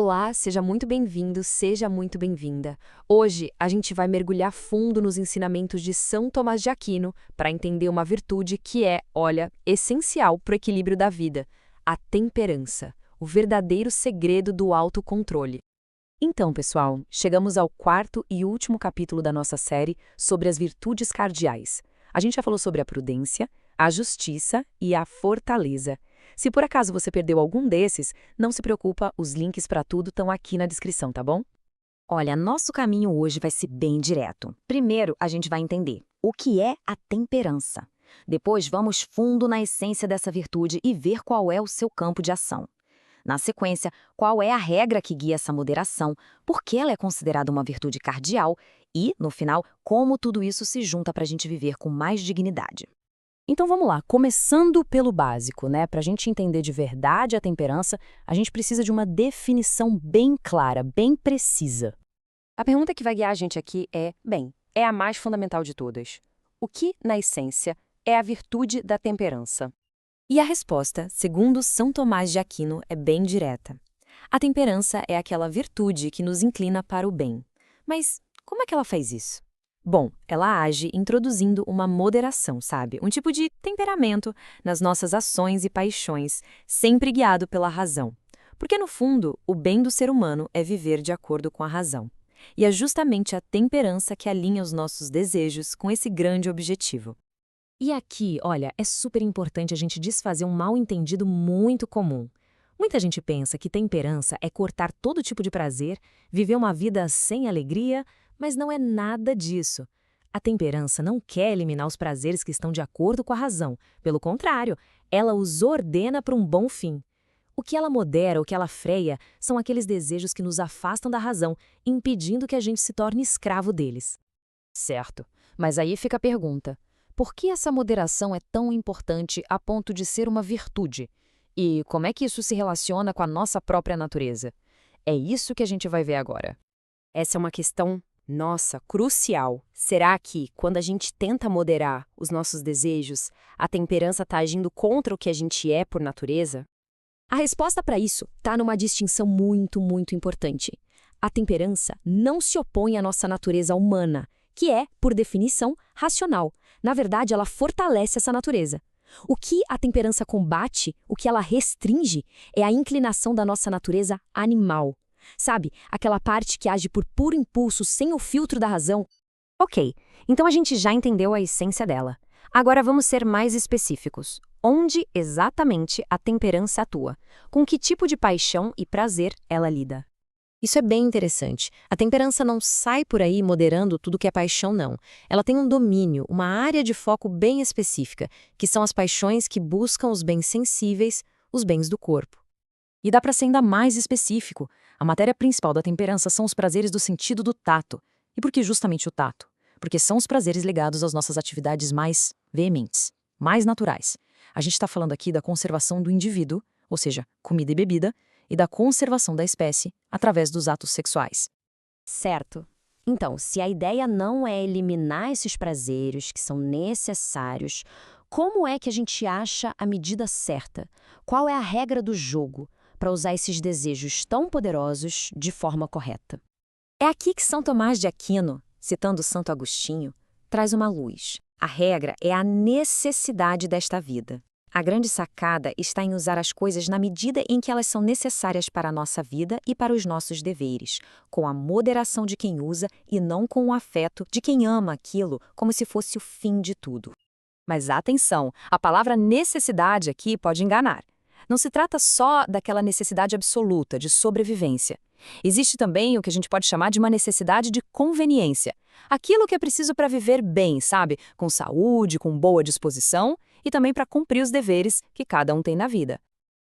Olá, seja muito bem-vindo, seja muito bem-vinda. Hoje a gente vai mergulhar fundo nos ensinamentos de São Tomás de Aquino para entender uma virtude que é, olha, essencial para o equilíbrio da vida: a temperança, o verdadeiro segredo do autocontrole. Então, pessoal, chegamos ao quarto e último capítulo da nossa série sobre as virtudes cardeais. A gente já falou sobre a prudência, a justiça e a fortaleza. Se por acaso você perdeu algum desses, não se preocupa, os links para tudo estão aqui na descrição, tá bom? Olha, nosso caminho hoje vai ser bem direto. Primeiro, a gente vai entender o que é a temperança. Depois, vamos fundo na essência dessa virtude e ver qual é o seu campo de ação. Na sequência, qual é a regra que guia essa moderação, por que ela é considerada uma virtude cardeal e, no final, como tudo isso se junta para a gente viver com mais dignidade. Então vamos lá, começando pelo básico, né? Para a gente entender de verdade a temperança, a gente precisa de uma definição bem clara, bem precisa. A pergunta que vai guiar a gente aqui é a mais fundamental de todas. O que, na essência, é a virtude da temperança? E a resposta, segundo São Tomás de Aquino, é bem direta. A temperança é aquela virtude que nos inclina para o bem. Mas como é que ela faz isso? Bom, ela age introduzindo uma moderação, sabe? Um tipo de temperamento nas nossas ações e paixões, sempre guiado pela razão. Porque, no fundo, o bem do ser humano é viver de acordo com a razão. E é justamente a temperança que alinha os nossos desejos com esse grande objetivo. E aqui, olha, é super importante a gente desfazer um mal-entendido muito comum. Muita gente pensa que temperança é cortar todo tipo de prazer, viver uma vida sem alegria, mas não é nada disso. A temperança não quer eliminar os prazeres que estão de acordo com a razão. Pelo contrário, ela os ordena para um bom fim. O que ela modera, o que ela freia, são aqueles desejos que nos afastam da razão, impedindo que a gente se torne escravo deles. Certo, mas aí fica a pergunta: por que essa moderação é tão importante a ponto de ser uma virtude? E como é que isso se relaciona com a nossa própria natureza? É isso que a gente vai ver agora. Essa é uma questão, nossa, crucial. Será que, quando a gente tenta moderar os nossos desejos, a temperança está agindo contra o que a gente é por natureza? A resposta para isso está numa distinção muito importante. A temperança não se opõe à nossa natureza humana, que é, por definição, racional. Na verdade, ela fortalece essa natureza. O que a temperança combate, o que ela restringe, é a inclinação da nossa natureza animal. Sabe, aquela parte que age por puro impulso, sem o filtro da razão? Ok, então a gente já entendeu a essência dela. Agora vamos ser mais específicos. Onde exatamente a temperança atua? Com que tipo de paixão e prazer ela lida? Isso é bem interessante. A temperança não sai por aí moderando tudo que é paixão, não. Ela tem um domínio, uma área de foco bem específica, que são as paixões que buscam os bens sensíveis, os bens do corpo. E dá para ser ainda mais específico. A matéria principal da temperança são os prazeres do sentido do tato. E por que justamente o tato? Porque são os prazeres ligados às nossas atividades mais veementes, mais naturais. A gente está falando aqui da conservação do indivíduo, ou seja, comida e bebida, e da conservação da espécie através dos atos sexuais. Certo. Então, se a ideia não é eliminar esses prazeres que são necessários, como é que a gente acha a medida certa? Qual é a regra do jogo para usar esses desejos tão poderosos de forma correta? É aqui que São Tomás de Aquino, citando Santo Agostinho, traz uma luz. A regra é a necessidade desta vida. A grande sacada está em usar as coisas na medida em que elas são necessárias para a nossa vida e para os nossos deveres, com a moderação de quem usa e não com o afeto de quem ama aquilo como se fosse o fim de tudo. Mas atenção, a palavra necessidade aqui pode enganar. Não se trata só daquela necessidade absoluta de sobrevivência. Existe também o que a gente pode chamar de uma necessidade de conveniência. Aquilo que é preciso para viver bem, sabe? Com saúde, com boa disposição e também para cumprir os deveres que cada um tem na vida.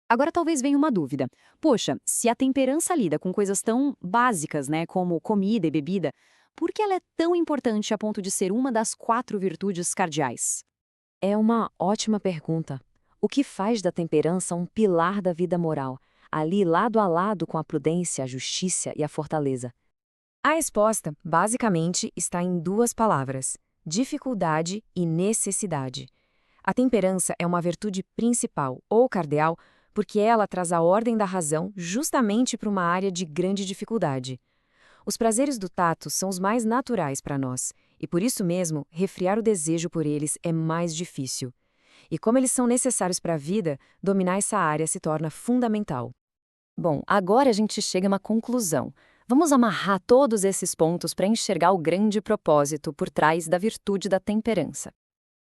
Agora talvez venha uma dúvida. Poxa, se a temperança lida com coisas tão básicas, né, como comida e bebida, por que ela é tão importante a ponto de ser uma das 4 virtudes cardeais? É uma ótima pergunta. O que faz da temperança um pilar da vida moral, ali lado a lado com a prudência, a justiça e a fortaleza? A resposta, basicamente, está em 2 palavras: dificuldade e necessidade. A temperança é uma virtude principal, ou cardeal, porque ela traz a ordem da razão justamente para uma área de grande dificuldade. Os prazeres do tato são os mais naturais para nós, e por isso mesmo, refrear o desejo por eles é mais difícil. E como eles são necessários para a vida, dominar essa área se torna fundamental. Bom, agora a gente chega a uma conclusão. Vamos amarrar todos esses pontos para enxergar o grande propósito por trás da virtude da temperança.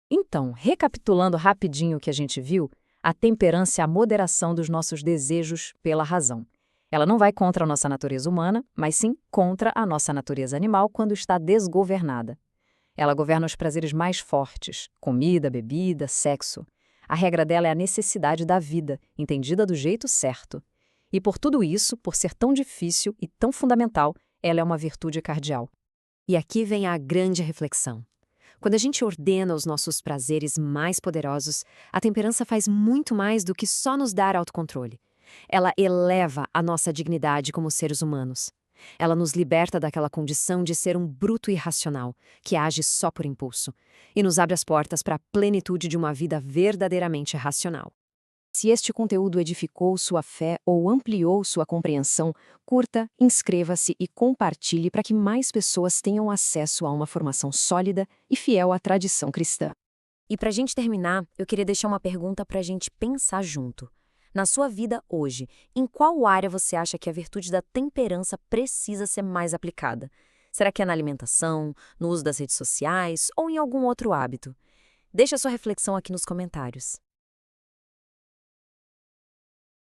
Então, recapitulando rapidinho o que a gente viu, a temperança é a moderação dos nossos desejos pela razão. Ela não vai contra a nossa natureza humana, mas sim contra a nossa natureza animal quando está desgovernada. Ela governa os prazeres mais fortes, comida, bebida, sexo. A regra dela é a necessidade da vida, entendida do jeito certo. E por tudo isso, por ser tão difícil e tão fundamental, ela é uma virtude cardial. E aqui vem a grande reflexão. Quando a gente ordena os nossos prazeres mais poderosos, a temperança faz muito mais do que só nos dar autocontrole. Ela eleva a nossa dignidade como seres humanos. Ela nos liberta daquela condição de ser um bruto irracional, que age só por impulso, e nos abre as portas para a plenitude de uma vida verdadeiramente racional. Se este conteúdo edificou sua fé ou ampliou sua compreensão, curta, inscreva-se e compartilhe para que mais pessoas tenham acesso a uma formação sólida e fiel à tradição cristã. E para a gente terminar, eu queria deixar uma pergunta para a gente pensar junto. Na sua vida hoje, em qual área você acha que a virtude da temperança precisa ser mais aplicada? Será que é na alimentação, no uso das redes sociais ou em algum outro hábito? Deixe a sua reflexão aqui nos comentários.